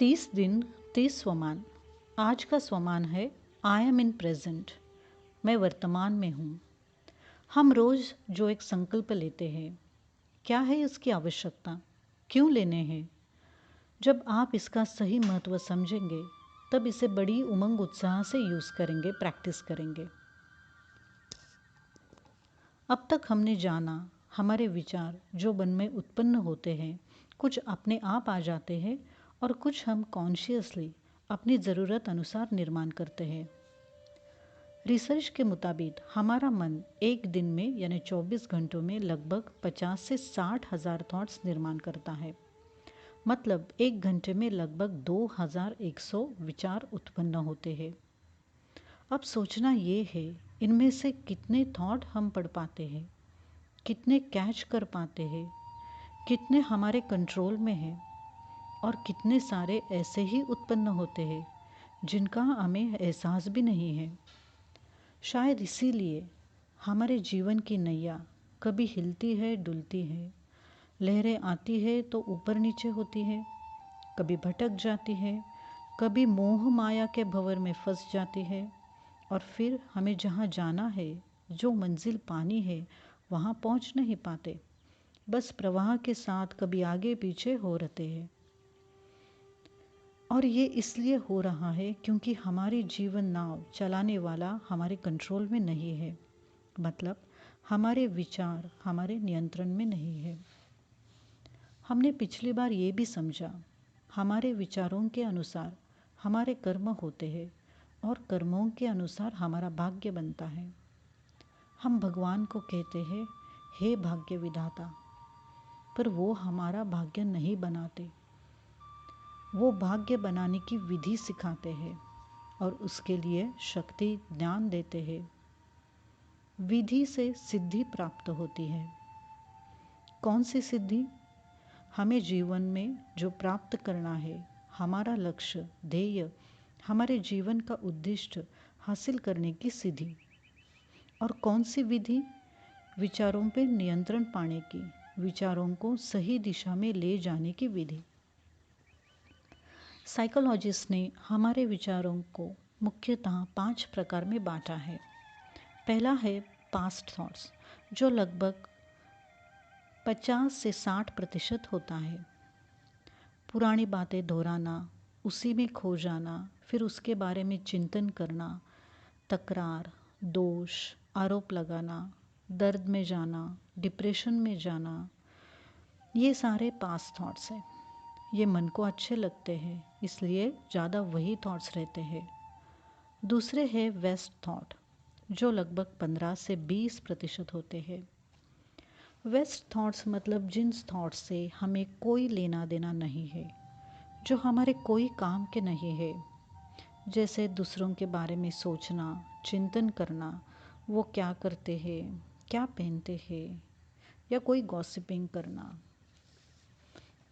30 दिन 30 स्वमान। आज का स्वमान है आई एम इन प्रेजेंट। मैं वर्तमान में हूँ। हम रोज़ जो एक संकल्प लेते हैं, क्या है इसकी आवश्यकता, क्यों लेने हैं? जब आप इसका सही महत्व समझेंगे तब इसे बड़ी उमंग उत्साह से यूज़ करेंगे, प्रैक्टिस करेंगे। अब तक हमने जाना हमारे विचार जो मन में उत्पन्न होते हैं, कुछ अपने आप आ जाते हैं और कुछ हम कॉन्शियसली अपनी ज़रूरत अनुसार निर्माण करते हैं। रिसर्च के मुताबिक हमारा मन एक दिन में यानी 24 घंटों में लगभग 50 से 60 हज़ार थॉट्स निर्माण करता है। मतलब एक घंटे में लगभग 2100 विचार उत्पन्न होते हैं। अब सोचना ये है, इनमें से कितने थॉट हम पढ़ पाते हैं, कितने कैच कर पाते हैं, कितने हमारे कंट्रोल में हैं और कितने सारे ऐसे ही उत्पन्न होते हैं जिनका हमें एहसास भी नहीं है। शायद इसीलिए हमारे जीवन की नैया कभी हिलती है, डुलती है, लहरें आती है तो ऊपर नीचे होती है, कभी भटक जाती है, कभी मोह माया के भंवर में फंस जाती है और फिर हमें जहाँ जाना है, जो मंजिल पानी है, वहाँ पहुँच नहीं पाते। बस प्रवाह के साथ कभी आगे पीछे हो रहते हैं। और ये इसलिए हो रहा है क्योंकि हमारी जीवन नाव चलाने वाला हमारे कंट्रोल में नहीं है। मतलब हमारे विचार हमारे नियंत्रण में नहीं है। हमने पिछली बार ये भी समझा, हमारे विचारों के अनुसार हमारे कर्म होते हैं और कर्मों के अनुसार हमारा भाग्य बनता है। हम भगवान को कहते हैं, हे भाग्य विधाता, पर वो हमारा भाग्य नहीं बनाते। वो भाग्य बनाने की विधि सिखाते हैं और उसके लिए शक्ति ज्ञान देते हैं। विधि से सिद्धि प्राप्त होती है। कौन सी सिद्धि? हमें जीवन में जो प्राप्त करना है, हमारा लक्ष्य, ध्येय, हमारे जीवन का उद्देश्य हासिल करने की सिद्धि। और कौन सी विधि? विचारों पर नियंत्रण पाने की, विचारों को सही दिशा में ले जाने की विधि। साइकोलॉजिस्ट ने हमारे विचारों को मुख्यतः 5 प्रकार में बांटा है। पहला है पास्ट थॉट्स, जो लगभग 50 से 60% होता है। पुरानी बातें दोहराना, उसी में खो जाना, फिर उसके बारे में चिंतन करना, तकरार, दोष, आरोप लगाना, दर्द में जाना, डिप्रेशन में जाना, ये सारे पास्ट थॉट्स हैं। ये मन को अच्छे लगते हैं, इसलिए ज़्यादा वही थॉट्स रहते हैं। दूसरे है वेस्ट थॉट, जो लगभग 15 से 20% होते हैं। वेस्ट थॉट्स मतलब जिन थॉट्स से हमें कोई लेना देना नहीं है, जो हमारे कोई काम के नहीं है। जैसे दूसरों के बारे में सोचना, चिंतन करना, वो क्या करते हैं, क्या पहनते हैं, या कोई गॉसिपिंग करना।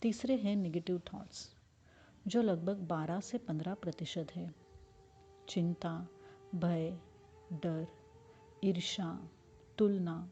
तीसरे हैं नेगेटिव थॉट्स, जो लगभग 12 से 15% है। चिंता, भय, डर, ईर्ष्या, तुलना,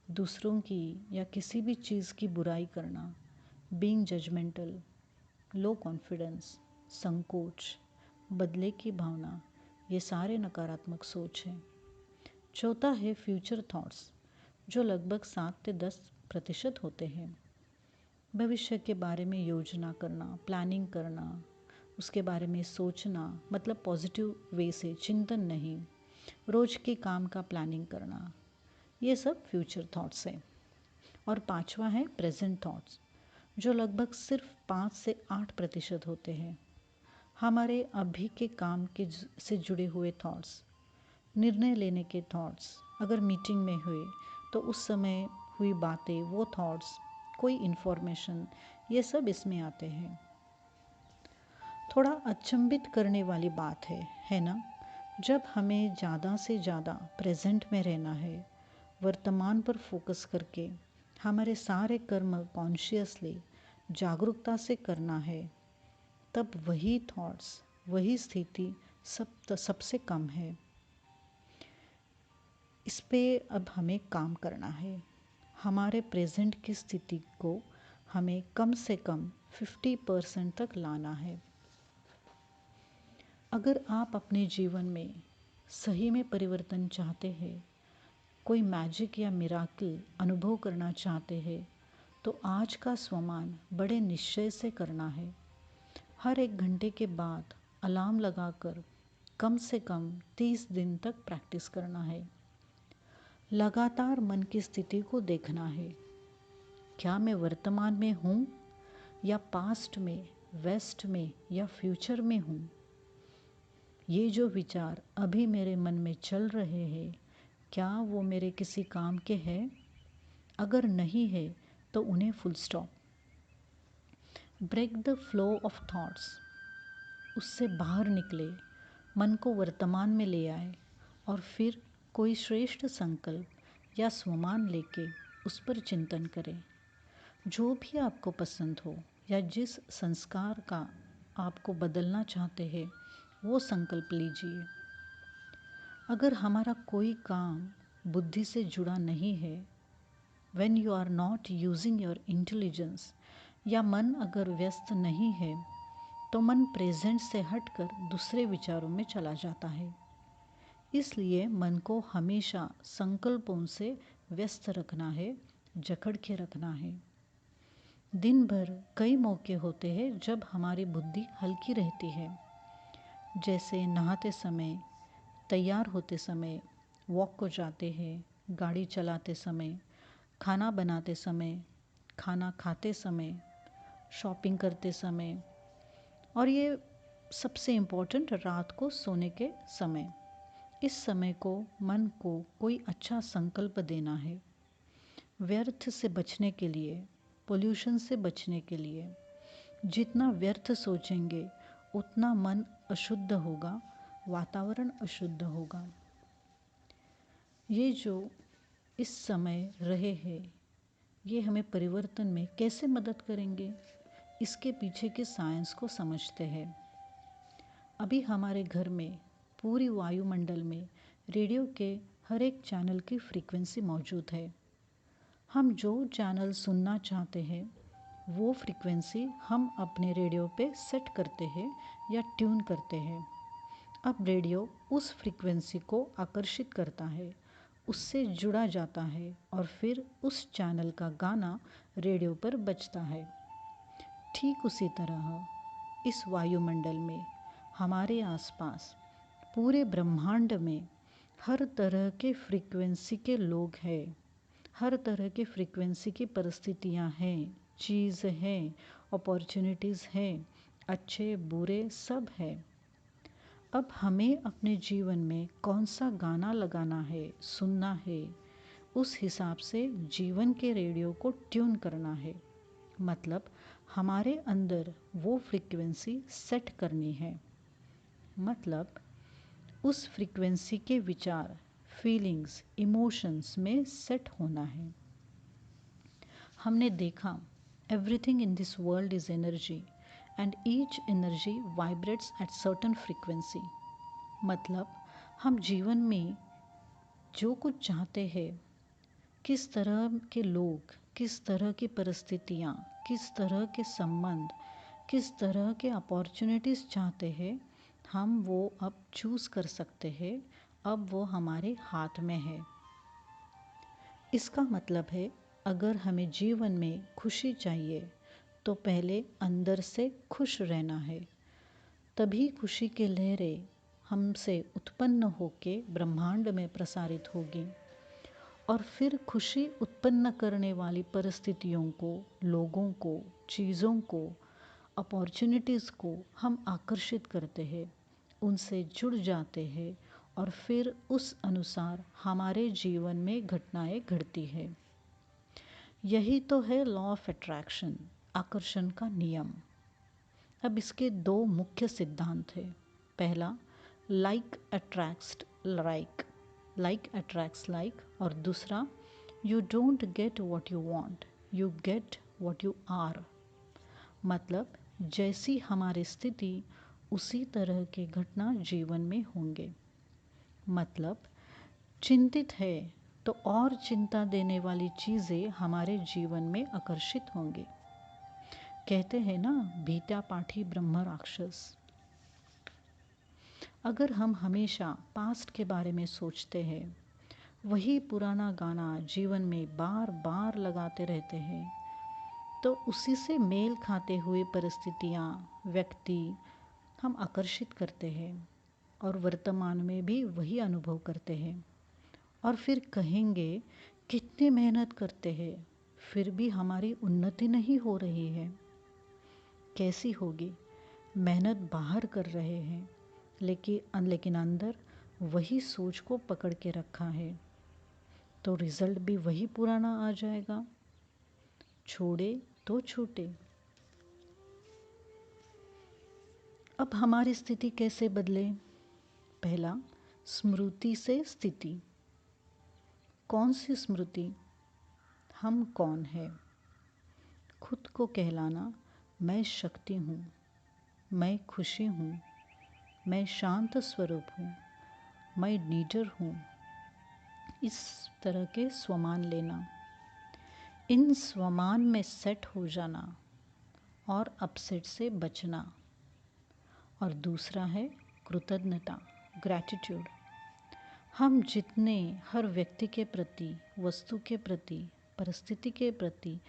दूसरों की या किसी भी चीज़ की बुराई करना, बीइंग जजमेंटल, लो कॉन्फिडेंस, संकोच, बदले की भावना, ये सारे नकारात्मक सोच हैं। चौथा है फ्यूचर थॉट्स, जो लगभग 7 से 10% होते हैं। भविष्य के बारे में योजना करना, प्लानिंग करना, उसके बारे में सोचना, मतलब पॉजिटिव वे से, चिंतन नहीं, रोज के काम का प्लानिंग करना, ये सब फ्यूचर थॉट्स हैं। और पांचवा है प्रेजेंट थॉट्स, जो लगभग सिर्फ 5 से 8% होते हैं। हमारे अभी के काम के से जुड़े हुए थॉट्स, निर्णय लेने के थॉट्स, अगर मीटिंग में हुए तो उस समय हुई बातें, वो थॉट्स, कोई इन्फॉर्मेशन, ये सब इसमें आते हैं। थोड़ा अचंभित करने वाली बात है ना? जब हमें ज़्यादा से ज़्यादा प्रेजेंट में रहना है, वर्तमान पर फोकस करके हमारे सारे कर्म कॉन्शियसली, जागरूकता से करना है, तब वही थॉट्स, वही स्थिति सबसे कम है। इस पे अब हमें काम करना है। हमारे प्रेजेंट की स्थिति को हमें कम से कम 50% तक लाना है। अगर आप अपने जीवन में सही में परिवर्तन चाहते हैं, कोई मैजिक या मिराकल अनुभव करना चाहते हैं, तो आज का स्वमान बड़े निश्चय से करना है। हर 1 घंटे के बाद अलार्म लगाकर कम से कम 30 दिन तक प्रैक्टिस करना है। लगातार मन की स्थिति को देखना है। क्या मैं वर्तमान में हूँ या पास्ट में, वेस्ट में या फ्यूचर में हूँ? ये जो विचार अभी मेरे मन में चल रहे हैं, क्या वो मेरे किसी काम के हैं? अगर नहीं है तो उन्हें full stop. Break the flow of thoughts, उससे बाहर निकले, मन को वर्तमान में ले आए और फिर कोई श्रेष्ठ संकल्प या स्वमान लेके उस पर चिंतन करें। जो भी आपको पसंद हो या जिस संस्कार का आपको बदलना चाहते हैं, वो संकल्प लीजिए। अगर हमारा कोई काम बुद्धि से जुड़ा नहीं है, when you are not using your intelligence, या मन अगर व्यस्त नहीं है, तो मन प्रेजेंट से हटकर दूसरे विचारों में चला जाता है। इसलिए मन को हमेशा संकल्पों से व्यस्त रखना है, जकड़ के रखना है। दिन भर कई मौके होते हैं जब हमारी बुद्धि हल्की रहती है, जैसे नहाते समय, तैयार होते समय, वॉक को जाते हैं, गाड़ी चलाते समय, खाना बनाते समय, खाना खाते समय, शॉपिंग करते समय, और ये सबसे इम्पोर्टेंट रात को सोने के समय। इस समय को मन को कोई अच्छा संकल्प देना है। व्यर्थ से बचने के लिए, पोल्यूशन से बचने के लिए, जितना व्यर्थ सोचेंगे उतना मन अशुद्ध होगा, वातावरण अशुद्ध होगा। ये जो इस समय रहे हैं, ये हमें परिवर्तन में कैसे मदद करेंगे, इसके पीछे के साइंस को समझते हैं। अभी हमारे घर में पूरी वायुमंडल में रेडियो के हर एक चैनल की फ्रीक्वेंसी मौजूद है। हम जो चैनल सुनना चाहते हैं, वो फ्रीक्वेंसी हम अपने रेडियो पे सेट करते हैं या ट्यून करते हैं। अब रेडियो उस फ्रीक्वेंसी को आकर्षित करता है, उससे जुड़ा जाता है और फिर उस चैनल का गाना रेडियो पर बजता है। ठीक उसी तरह इस वायुमंडल में, हमारे आसपास, पूरे ब्रह्मांड में हर तरह के फ्रीक्वेंसी के लोग हैं, हर तरह के फ्रीक्वेंसी की परिस्थितियाँ हैं, चीज़ हैं, अपॉर्चुनिटीज़ हैं, अच्छे बुरे सब है। अब हमें अपने जीवन में कौन सा गाना लगाना है, सुनना है, उस हिसाब से जीवन के रेडियो को ट्यून करना है। मतलब हमारे अंदर वो फ्रीक्वेंसी सेट करनी है। मतलब उस फ्रीक्वेंसी के विचार, फीलिंग्स, इमोशंस में सेट होना है। हमने देखा, everything in this world is energy and each energy vibrates at certain frequency. मतलब हम जीवन में जो कुछ चाहते हैं, किस तरह के लोग, किस तरह की परिस्थितियाँ, किस तरह के संबंध, किस तरह के अपॉर्चुनिटीज़ चाहते हैं, हम वो अब चूज़ कर सकते हैं। अब वो हमारे हाथ में है। इसका मतलब है, अगर हमें जीवन में खुशी चाहिए तो पहले अंदर से खुश रहना है। तभी खुशी की लहरें हमसे उत्पन्न होके ब्रह्मांड में प्रसारित होगी और फिर खुशी उत्पन्न करने वाली परिस्थितियों को, लोगों को, चीज़ों को, अपॉर्चुनिटीज़ को हम आकर्षित करते हैं, उनसे जुड़ जाते हैं और फिर उस अनुसार हमारे जीवन में घटनाएं घटती है। यही तो है लॉ ऑफ अट्रैक्शन, आकर्षण का नियम। अब इसके 2 मुख्य सिद्धांत हैं। पहला, like attracts like, like attracts like, और दूसरा, you don't get what you want, you get what you are. मतलब जैसी हमारी स्थिति, उसी तरह के घटना जीवन में होंगे। मतलब चिंतित है तो और चिंता देने वाली चीज़ें हमारे जीवन में आकर्षित होंगी। कहते हैं ना, भीत्या पाठी ब्रह्म राक्षस। अगर हम हमेशा पास्ट के बारे में सोचते हैं, वही पुराना गाना जीवन में बार बार लगाते रहते हैं, तो उसी से मेल खाते हुए परिस्थितियाँ, व्यक्ति हम आकर्षित करते हैं और वर्तमान में भी वही अनुभव करते हैं। और फिर कहेंगे कितनी मेहनत करते हैं, फिर भी हमारी उन्नति नहीं हो रही है। कैसी होगी? मेहनत बाहर कर रहे हैं, लेकिन अंदर वही सोच को पकड़ के रखा है, तो रिजल्ट भी वही पुराना आ जाएगा। छोड़े तो छूटे। अब हमारी स्थिति कैसे बदले? पहला, स्मृति से स्थिति। कौन सी स्मृति? हम कौन है? खुद को कहलाना, मैं शक्ति हूँ, मैं खुशी हूँ, मैं शांत स्वरूप हूँ, मैं लीडर हूँ। इस तरह के स्वमान लेना, इन स्वमान में सेट हो जाना और अपसेट से बचना। और दूसरा है कृतज्ञता, ग्रैटिट्यूड। हम जितने हर व्यक्ति के प्रति, वस्तु के प्रति, परिस्थिति के प्रति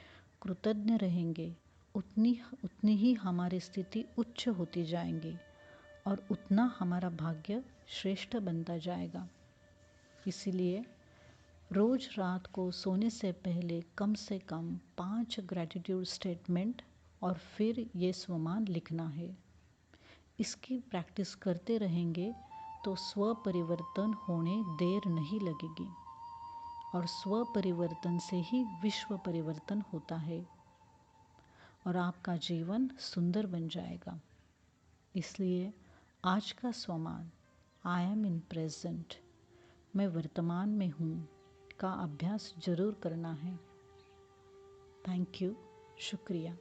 कृतज्ञ रहेंगे, उतनी ही हमारी स्थिति उच्च होती जाएंगी और उतना हमारा भाग्य श्रेष्ठ बनता जाएगा। इसीलिए रोज रात को सोने से पहले कम से कम 5 ग्रैटिट्यूड स्टेटमेंट और फिर ये स्वमान लिखना है। इसकी प्रैक्टिस करते रहेंगे तो स्व परिवर्तन होने देर नहीं लगेगी और स्व परिवर्तन से ही विश्व परिवर्तन होता है और आपका जीवन सुंदर बन जाएगा। इसलिए आज का स्वमान, आई एम इन प्रेजेंट, मैं वर्तमान में हूँ, का अभ्यास जरूर करना है। थैंक यू, शुक्रिया।